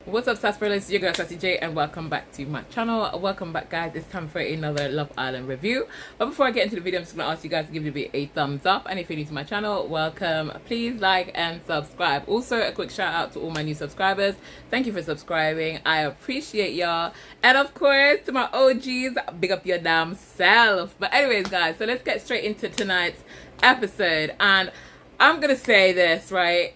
What's up, sarsaparillas? It's your girl Sassy J, and welcome back to my channel. Welcome back, guys. It's time for another Love Island review. But before I get into the video, I'm just gonna ask you guys to give me a thumbs up, and if you're new to my channel, welcome. Please like and subscribe. Also, a quick shout out to all my new subscribers. Thank you for subscribing. I appreciate y'all, and of course to my OGs, big up your damn self. But anyways, guys, so let's get straight into tonight's episode. And I'm gonna say this, right?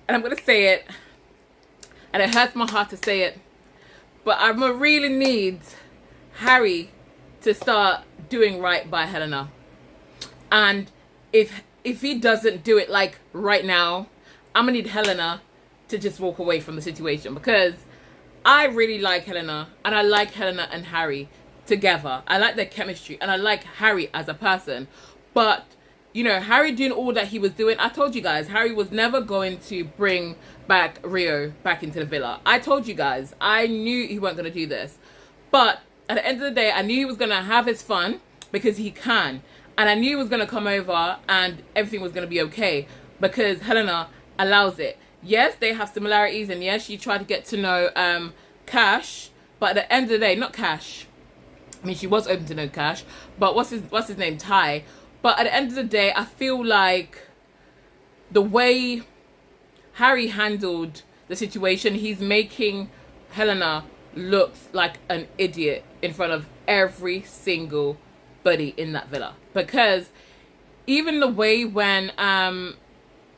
And I'm gonna say it, and it hurts my heart to say it, but I really need Harry to start doing right by Helena. And if he doesn't do it like right now, I'm gonna need Helena to just walk away from the situation, because I really like Helena, and I like Helena and Harry together. I like their chemistry, and I like Harry as a person. But you know, Harry doing all that he was doing, I told you guys, Harry was never going to bring back Rio back into the villa. I told you guys, I knew he wasn't going to do this. But at the end of the day, I knew he was going to have his fun, because he can. And I knew he was going to come over and everything was going to be okay, because Helena allows it. Yes, they have similarities, and yes, she tried to get to know Cash, but at the end of the day, not Cash. I mean, she was open to know Cash, but what's his name? Ty. But at the end of the day, I feel like the way Harry handled the situation, he's making Helena look like an idiot in front of every single buddy in that villa. Because even the way when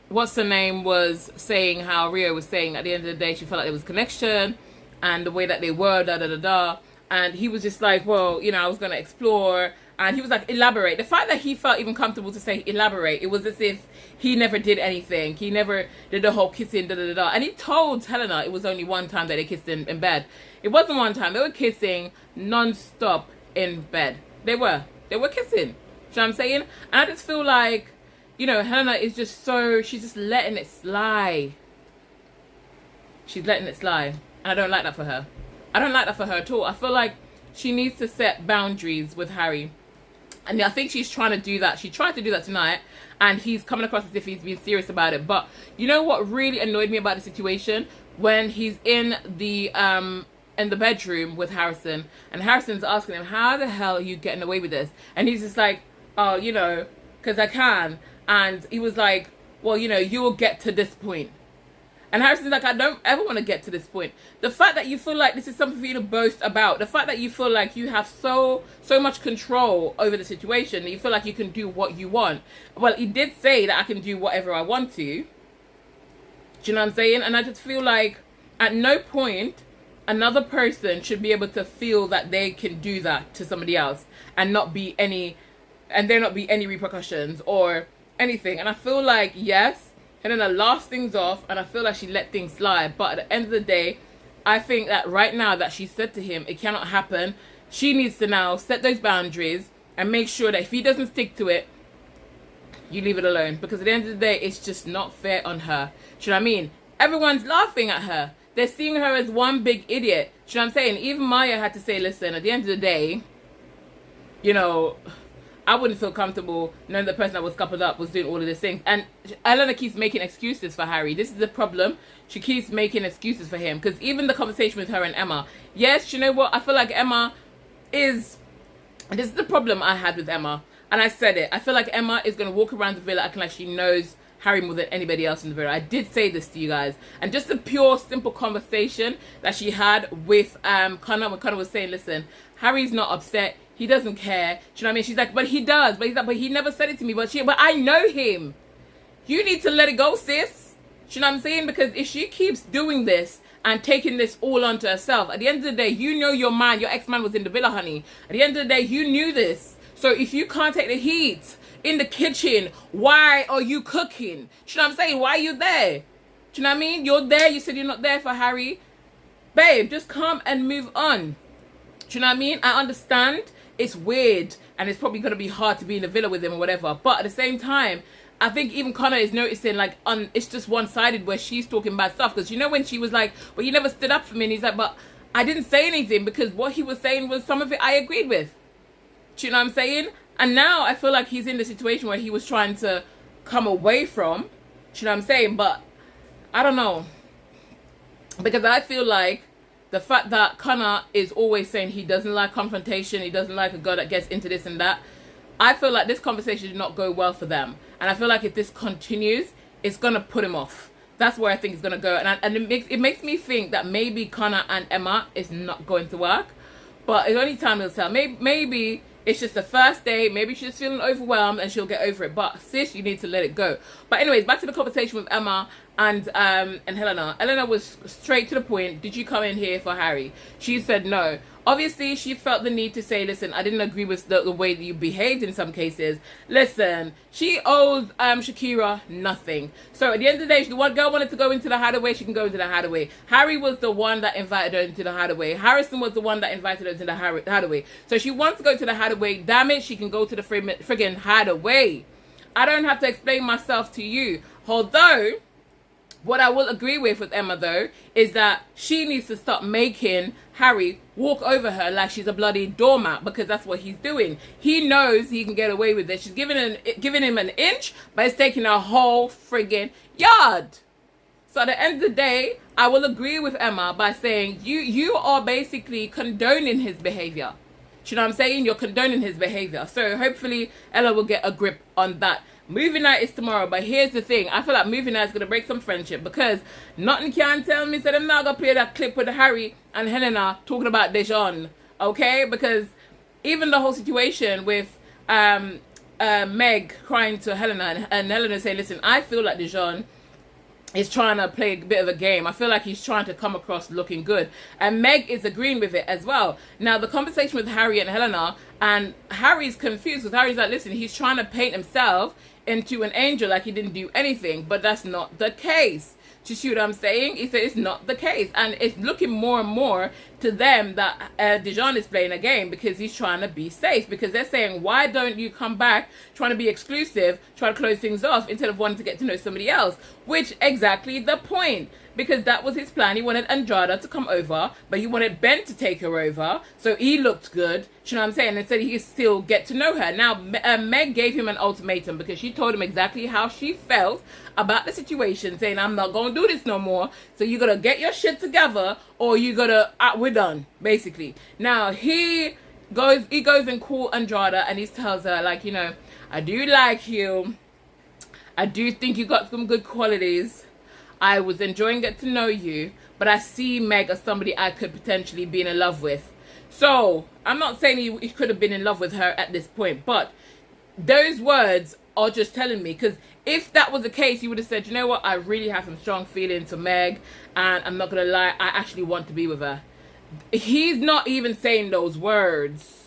what's her name was saying, how Rio was saying at the end of the day she felt like there was connection, and the way that they were and he was just like, well, you know, I was gonna explore. And he was like, elaborate. The fact that he felt even comfortable to say elaborate, it was as if he never did anything. He never did the whole kissing, And he told Helena it was only one time that they kissed in bed. It wasn't one time. They were kissing non-stop in bed. They were kissing. You know what I'm saying? And I just feel like, you know, Helena is just so, she's just letting it slide. She's letting it slide. And I don't like that for her. I don't like that for her at all. I feel like she needs to set boundaries with Harry. And I think she's trying to do that. She tried to do that tonight, and he's coming across as if he's being serious about it. But you know what really annoyed me about the situation? When he's in the bedroom with Harrison, and Harrison's asking him, how the hell are you getting away with this? And he's just like, oh, you know, because I can. And he was like, well, you know, you will get to this point. And Harrison's like, I don't ever want to get to this point. The fact that you feel like this is something for you to boast about, the fact that you feel like you have so much control over the situation, that you feel like you can do what you want. Well, he did say that I can do whatever I want to. Do you know what I'm saying? And I just feel like at no point another person should be able to feel that they can do that to somebody else and there not be any repercussions or anything. And I feel like, yes, Helena laughs things off, and I feel like she let things slide. But at the end of the day, I think that right now that she said to him, it cannot happen. She needs to now set those boundaries and make sure that if he doesn't stick to it, you leave it alone. Because at the end of the day, it's just not fair on her. Do you know what I mean? Everyone's laughing at her. They're seeing her as one big idiot. Do you know what I'm saying? Even Maya had to say, listen, at the end of the day, you know, I wouldn't feel comfortable knowing the person that was coupled up was doing all of these things. And Helena keeps making excuses for Harry. This is the problem. She keeps making excuses for him. Because even the conversation with her and Emma. Yes, you know what? I feel like Emma is... This is the problem I had with Emma. And I said it. I feel like Emma is going to walk around the villa acting like she knows Harry more than anybody else in the villa. I did say this to you guys. And just the pure, simple conversation that she had with Connor. When Connor was saying, listen, Harry's not upset. He doesn't care. Do you know what I mean? She's like, but he does. But he's like, but he never said it to me. But I know him. You need to let it go, sis. Do you know what I'm saying? Because if she keeps doing this and taking this all onto herself, at the end of the day, you know your man, your ex-man was in the villa, honey. At the end of the day, you knew this. So if you can't take the heat in the kitchen, why are you cooking? Do you know what I'm saying? Why are you there? Do you know what I mean? You're there. You said you're not there for Harry. Babe, just come and move on. Do you know what I mean? I understand. It's weird, and it's probably going to be hard to be in the villa with him or whatever. But at the same time, I think even Connor is noticing, like, it's just one-sided where she's talking bad stuff. Because you know when she was like, well, you never stood up for me. And he's like, but I didn't say anything, because what he was saying was some of it I agreed with. Do you know what I'm saying? And now I feel like he's in the situation where he was trying to come away from. Do you know what I'm saying? But I don't know. because I feel like the fact that Connor is always saying he doesn't like confrontation, he doesn't like a girl that gets into this and that, I feel like this conversation did not go well for them. And I feel like if this continues, it's going to put him off. That's where I think it's going to go. And it makes me think that maybe Connor and Emma is not going to work. But it's only time will tell. Maybe it's just the first day. Maybe she's feeling overwhelmed and she'll get over it. But sis, you need to let it go. But anyways, back to the conversation with Emma and Helena. Helena was straight to the point. Did you come in here for Harry? She said no. Obviously, she felt the need to say, listen, I didn't agree with the way that you behaved in some cases. Listen, she owes Shakira nothing. So at the end of the day, if the one girl wanted to go into the hideaway, she can go into the hideaway. Harry was the one that invited her into the hideaway. Harrison was the one that invited her into the hideaway. So she wants to go to the hideaway. Damn it, she can go to the friggin' hideaway. I don't have to explain myself to you. Although, what I will agree with Emma, though, is that she needs to stop making Harry walk over her like she's a bloody doormat, because that's what he's doing. He knows he can get away with it. She's giving him an inch, but it's taking a whole friggin' yard. So at the end of the day, I will agree with Emma by saying you are basically condoning his behavior. Do you know what I'm saying? You're condoning his behavior. So hopefully Ella will get a grip on that. Movie night is tomorrow, but here's the thing. I feel like movie night is going to break some friendship, because nothing can tell me that I'm not going to play that clip with Harry and Helena talking about Dijon, okay? Because even the whole situation with Meg crying to Helena and Helena saying, listen, I feel like Dijon is trying to play a bit of a game. I feel like he's trying to come across looking good. And Meg is agreeing with it as well. Now, the conversation with Harry and Helena, and Harry's confused because Harry's like, listen, he's trying to paint himself into an angel like he didn't do anything, but that's not the case. Do you see what I'm saying? He said it's not the case, and it's looking more and more to them that Dijon is playing a game because he's trying to be safe, because they're saying, why don't you come back trying to be exclusive, try to close things off instead of wanting to get to know somebody else, which exactly the point. Because that was his plan. He wanted Andrada to come over, but he wanted Ben to take her over, so he looked good. You know what I'm saying? And said he could still get to know her. Now, Meg gave him an ultimatum because she told him exactly how she felt about the situation, saying, I'm not going to do this no more, so you got to get your shit together, or you got to, we're done, basically. Now, he goes and calls Andrada, and he tells her, like, you know, I do like you. I do think you got some good qualities. I was enjoying getting to know you, but I see Meg as somebody I could potentially be in love with. So, I'm not saying he could have been in love with her at this point, but those words are just telling me, because if that was the case, he would have said, you know what, I really have some strong feelings for Meg, and I'm not going to lie, I actually want to be with her. He's not even saying those words.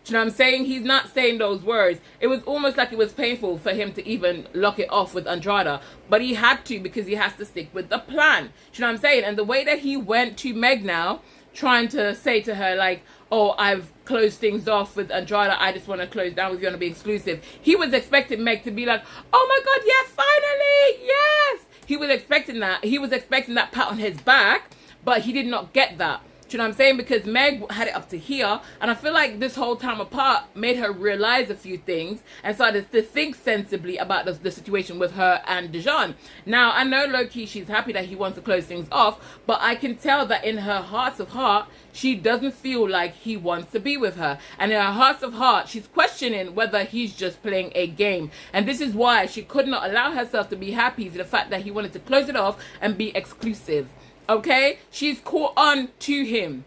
Do you know what I'm saying? He's not saying those words. It was almost like it was painful for him to even lock it off with Andrada. But he had to, because he has to stick with the plan. Do you know what I'm saying? And the way that he went to Meg now, trying to say to her, like, oh, I've closed things off with Andrada, I just want to close down with you and be exclusive. He was expecting Meg to be like, oh my God, yes, finally, yes. He was expecting that. He was expecting that pat on his back, but he did not get that. Do you know what I'm saying? Because Meg had it up to here, and I feel like this whole time apart made her realize a few things and started to think sensibly about the situation with her and Dijon. Now, I know low-key she's happy that he wants to close things off, but I can tell that in her heart of heart, she doesn't feel like he wants to be with her. And in her heart of heart, she's questioning whether he's just playing a game. And this is why she could not allow herself to be happy with the fact that he wanted to close it off and be exclusive. Okay, she's caught on to him.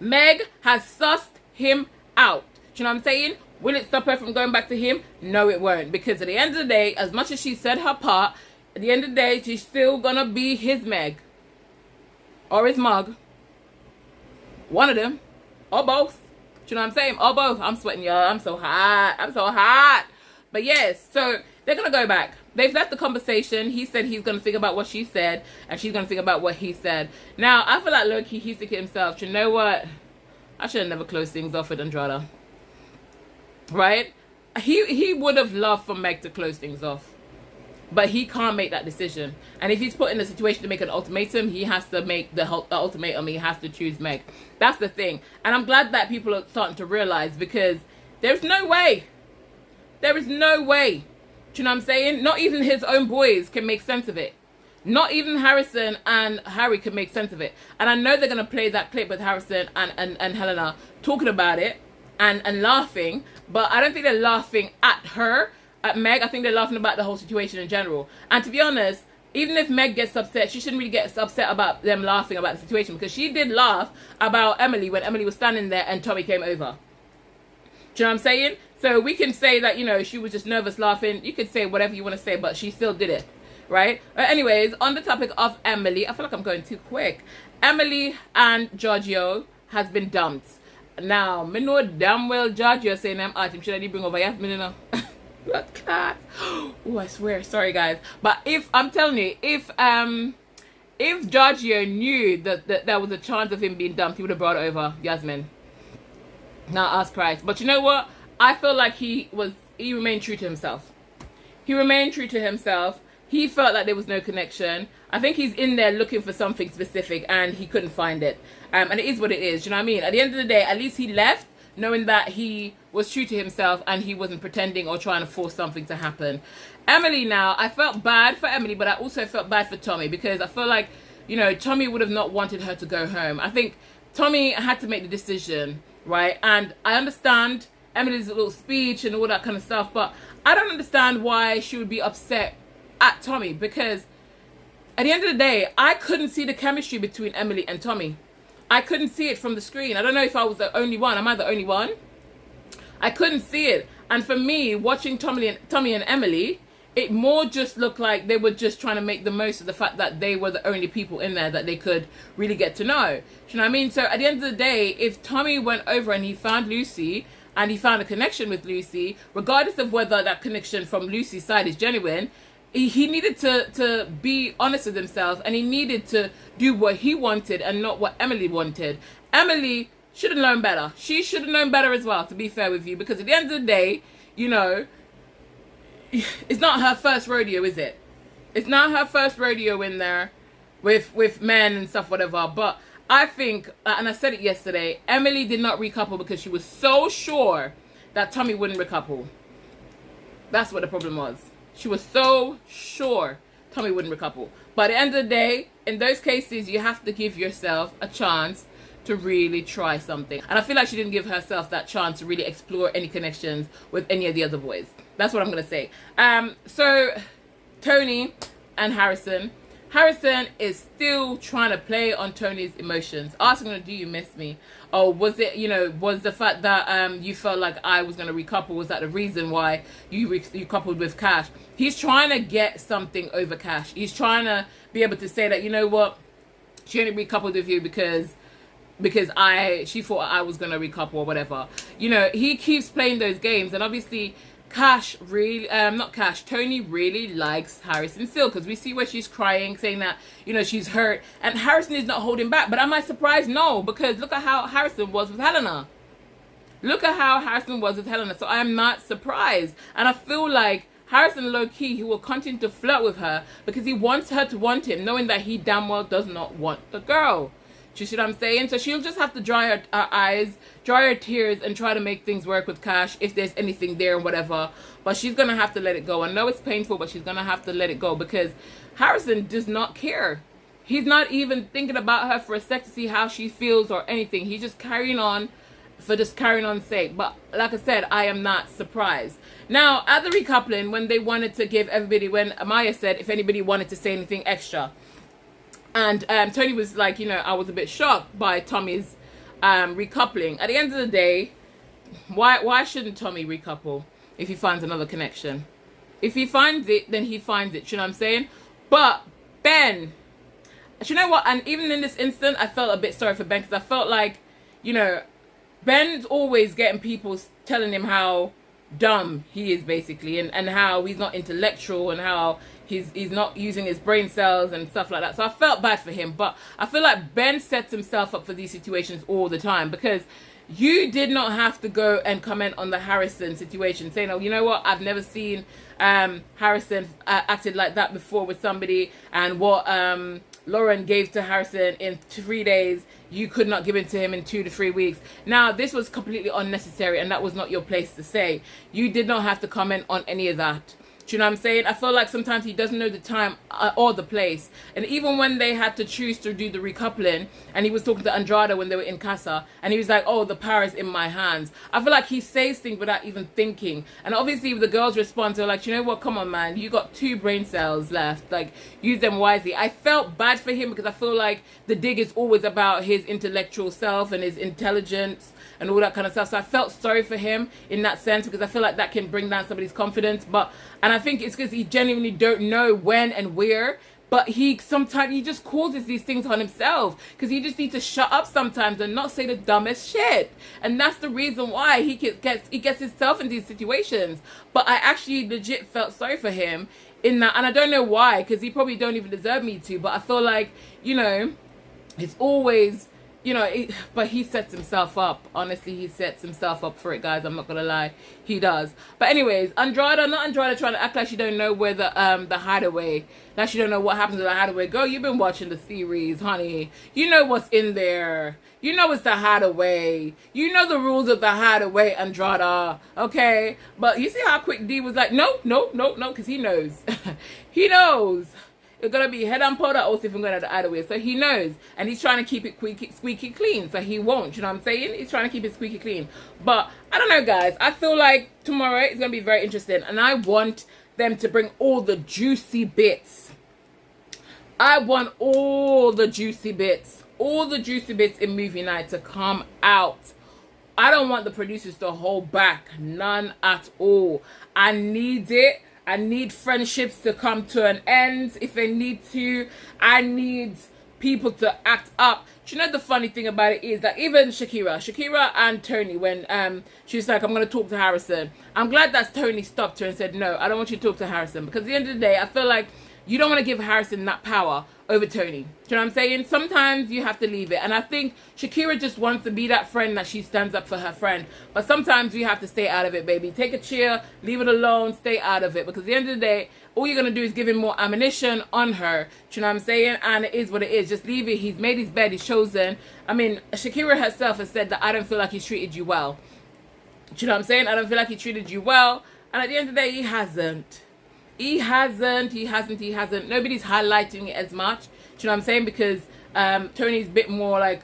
Meg has sussed him out. Do you know what I'm saying? Will it stop her from going back to him? No, it won't. Because at the end of the day, as much as she said her part, at the end of the day, she's still gonna be his Meg. Or his mug. One of them. Or both. Do you know what I'm saying? Or both. I'm sweating, y'all. I'm so hot. I'm so hot. But yes, so they're gonna go back. They've left the conversation. He said he's going to think about what she said, and she's going to think about what he said. Now, I feel like low-key, he's thinking to himself, you know what? I should have never closed things off with Andrada. Right? He would have loved for Meg to close things off. But he can't make that decision. And if he's put in a situation to make an ultimatum, he has to make the ultimatum. He has to choose Meg. That's the thing. And I'm glad that people are starting to realize, because there's no way. There is no way. Do you know what I'm saying? Not even his own boys can make sense of it. Not even Harrison and Harry can make sense of it. And I know they're going to play that clip with Harrison and Helena talking about it and laughing. But I don't think they're laughing at her, at Meg. I think they're laughing about the whole situation in general. And to be honest, even if Meg gets upset, she shouldn't really get upset about them laughing about the situation. Because she did laugh about Emily when Emily was standing there and Tommy came over. Do you know what I'm saying? So we can say that, you know, she was just nervous laughing. You could say whatever you want to say, but she still did it. Right? Anyways, on the topic of Emily, I feel like I'm going too quick. Emily and Giorgio has been dumped. Now, me know damn well Giorgio saying I'm at him. Should I bring over Yasmin, you know? Blood clot. Oh, I swear. Sorry, guys. But if, I'm telling you, if Giorgio knew that there was a chance of him being dumped, he would have brought over Yasmin. Now, ask Christ. But you know what? I feel like he remained true to himself. He remained true to himself. He felt like there was no connection. I think he's in there looking for something specific and he couldn't find it. And it is what it is. You know what I mean? At the end of the day, at least he left knowing that he was true to himself and he wasn't pretending or trying to force something to happen. Emily now, I felt bad for Emily, but I also felt bad for Tommy because I feel like, you know, Tommy would have not wanted her to go home. I think Tommy had to make the decision, right? And I understand Emily's little speech and all that kind of stuff, but I don't understand why she would be upset at Tommy, because at the end of the day, I couldn't see the chemistry between Emily and Tommy. I couldn't see it from the screen. I don't know if I was the only one. Am I the only one? I couldn't see it. And for me, watching Tommy and Emily, it more just looked like they were just trying to make the most of the fact that they were the only people in there that they could really get to know. Do you know what I mean? So at the end of the day, if Tommy went over and he found Lucy and he found a connection with Lucy, regardless of whether that connection from Lucy's side is genuine, he needed to be honest with himself and he needed to do what he wanted and not what Emily wanted. Emily should have known better. She should have known better as well, to be fair with you, because at the end of the day, you know, it's not her first rodeo, is it? It's not her first rodeo in there with men and stuff, whatever. But I think, and I said it yesterday, Emily did not recouple because she was so sure that Tommy wouldn't recouple. That's what the problem was. She was so sure Tommy wouldn't recouple. But at the end of the day, in those cases, you have to give yourself a chance to really try something. And I feel like she didn't give herself that chance to really explore any connections with any of the other boys. That's what I'm going to say. So, Tony and Harrison. Harrison is still trying to play on Tony's emotions. Asking her, do you miss me? Oh, was it, you know, was the fact that you felt like I was going to recouple, was that the reason why you coupled with Cash? He's trying to get something over Cash. He's trying to be able to say that, you know what, she only recoupled with you because she thought I was going to recouple or whatever. You know, he keeps playing those games, and obviously Cash really, Tony really likes Harrison still, because we see where she's crying, saying that, you know, she's hurt, and Harrison is not holding back. But am I surprised? No, because look at how Harrison was with Helena. Look at how Harrison was with Helena. So I am not surprised. And I feel like Harrison, low-key, he will continue to flirt with her because he wants her to want him, knowing that he damn well does not want the girl. Do you see what I'm saying? So she'll just have to dry her eyes, dry her tears, and try to make things work with Cash if there's anything there and whatever. But she's going to have to let it go. I know it's painful, but she's going to have to let it go because Harrison does not care. He's not even thinking about her for a sec to see how she feels or anything. He's just carrying on for just carrying on's sake. But like I said, I am not surprised. Now, at the recoupling, when they wanted to give everybody, when Amaya said if anybody wanted to say anything extra, and Tony was like, you know, I was a bit shocked by Tommy's recoupling. At the end of the day, why shouldn't Tommy recouple if he finds another connection? If he finds it, then he finds it. You know what I'm saying? But Ben, you know what? And even in this instant, I felt a bit sorry for Ben because I felt like, you know, Ben's always getting people telling him how dumb he is, basically, and how he's not intellectual and how he's not using his brain cells and stuff like that. So I felt bad for him, but I feel like Ben sets himself up for these situations all the time, because you did not have to go and comment on the Harrison situation saying, oh, you know what, I've never seen Harrison acted like that before with somebody, and what Lauren gave to Harrison in 3 days, you could not give it to him in 2 to 3 weeks. Now, this was completely unnecessary, and that was not your place to say. You did not have to comment on any of that. Do you know what I'm saying? I feel like sometimes he doesn't know the time or the place. And even when they had to choose to do the recoupling, and he was talking to Andrade when they were in Casa, and he was like, oh, the power is in my hands. I feel like he says things without even thinking. And obviously the girls respond to like, you know what, come on, man, you got 2 brain cells left. Like, use them wisely. I felt bad for him because I feel like the dig is always about his intellectual self and his intelligence and all that kind of stuff. So I felt sorry for him in that sense, because I feel like that can bring down somebody's confidence. And I think it's because he genuinely don't know when and where, but sometimes he just causes these things on himself, because he just needs to shut up sometimes and not say the dumbest shit. And that's the reason why he gets himself in these situations. But I actually legit felt sorry for him in that, and I don't know why, because he probably don't even deserve me to, but I feel like, you know, it's always, you know, but he sets himself up. Honestly, he sets himself up for it, guys. I'm not gonna lie, he does. But anyways, not Andrade trying to act like she don't know where the hideaway, like she don't know what happens to the hideaway. Girl, you've been watching the series, honey. You know what's in there. You know it's the hideaway. You know the rules of the hideaway, Andrade. Okay, but you see how quick D was like, no, because he knows. He knows. It's gonna be head and powder also if I'm going to the either way. So he knows, and he's trying to keep it squeaky clean. So he won't, you know what I'm saying? He's trying to keep it squeaky clean. But I don't know, guys. I feel like tomorrow is gonna be very interesting, and I want them to bring all the juicy bits. I want all the juicy bits in movie night to come out. I don't want the producers to hold back, none at all. I need it. I need friendships to come to an end if they need to. I need people to act up. Do you know the funny thing about it is that even Shakira and Tony, when she was like, I'm going to talk to Harrison, I'm glad that Tony stopped her and said, no, I don't want you to talk to Harrison. Because at the end of the day, I feel like you don't want to give Harrison that power over Tony. Do you know what I'm saying? Sometimes you have to leave it. And I think Shakira just wants to be that friend that she stands up for her friend. But sometimes you have to stay out of it, baby. Take a cheer, leave it alone, stay out of it. Because at the end of the day, all you're going to do is give him more ammunition on her. Do you know what I'm saying? And it is what it is. Just leave it. He's made his bed. He's chosen. I mean, Shakira herself has said that I don't feel like he's treated you well. Do you know what I'm saying? I don't feel like he treated you well. And at the end of the day, he hasn't. He hasn't. Nobody's highlighting it as much. Do you know what I'm saying? Because Tony's a bit more like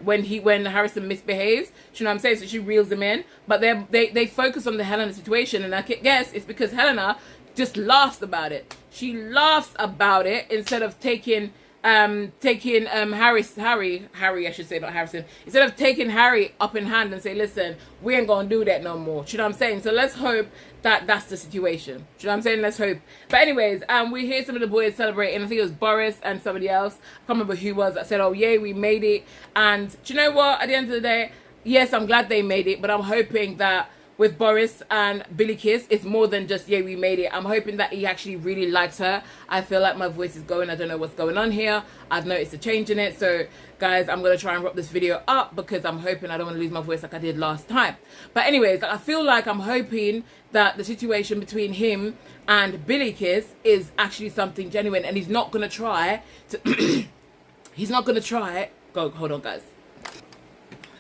when Harrison misbehaves. Do you know what I'm saying? So she reels him in. But they focus on the Helena situation, and I guess it's because Helena just laughs about it. She laughs about it instead of taking Harry, I should say, not Harrison. Instead of taking Harry up in hand and say, listen, we ain't gonna do that no more. Do you know what I'm saying? So let's hope that that's the situation. Do you know what I'm saying? Let's hope. But anyways, we hear some of the boys celebrating. I think it was Boris and somebody else. I can't remember who was that said, oh, yay, we made it. And do you know what? At the end of the day, yes, I'm glad they made it, but I'm hoping that with Boris and Billy Kiss, it's more than just, yeah, we made it. I'm hoping that he actually really likes her. I feel like my voice is going. I don't know what's going on here. I've noticed a change in it. So, guys, I'm going to try and wrap this video up because I'm hoping I don't want to lose my voice like I did last time. But anyways, I feel like I'm hoping that the situation between him and Billy Kiss is actually something genuine. And he's not going to try to... he's not going to try... Go, hold on, guys.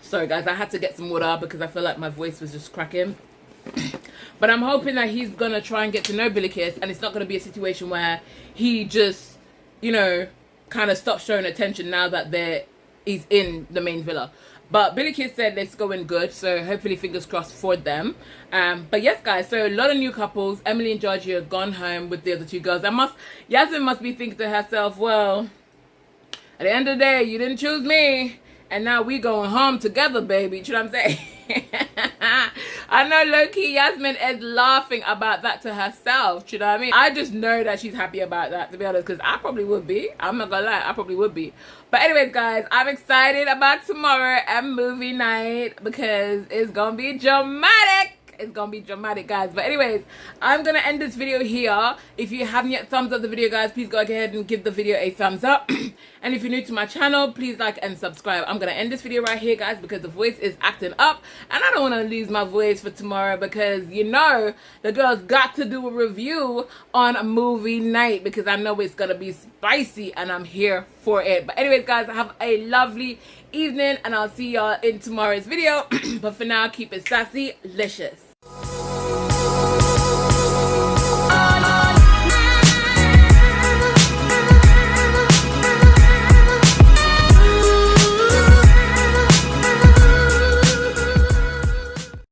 Sorry guys, I had to get some water because I feel like my voice was just cracking. But I'm hoping that he's going to try and get to know Billy Kiss, and it's not going to be a situation where he just, you know, kind of stops showing attention now that he's in the main villa. But Billy Kiss said it's going good, so hopefully fingers crossed for them. But yes guys, so a lot of new couples. Emily and Giorgio have gone home with the other two girls. Yasmin must be thinking to herself, well, at the end of the day, you didn't choose me. And now we going home together, baby. Do you know what I'm saying? I know low-key Yasmin is laughing about that to herself. Do you know what I mean? I just know that she's happy about that, to be honest, because I probably would be. I'm not gonna lie, I probably would be. But anyways, guys, I'm excited about tomorrow and movie night because it's gonna be dramatic. It's gonna be dramatic, guys. But anyways, I'm gonna end this video here. If you haven't yet thumbs up the video, guys, please go ahead and give the video a thumbs up. And if you're new to my channel, please like and subscribe. I'm gonna end this video right here, guys, because the voice is acting up and I don't want to lose my voice for tomorrow because, you know, the girls got to do a review on a movie night because I know it's gonna be spicy and I'm here for it. But anyways, guys, have a lovely evening and I'll see y'all in tomorrow's video. But for now, keep it sassy, licious.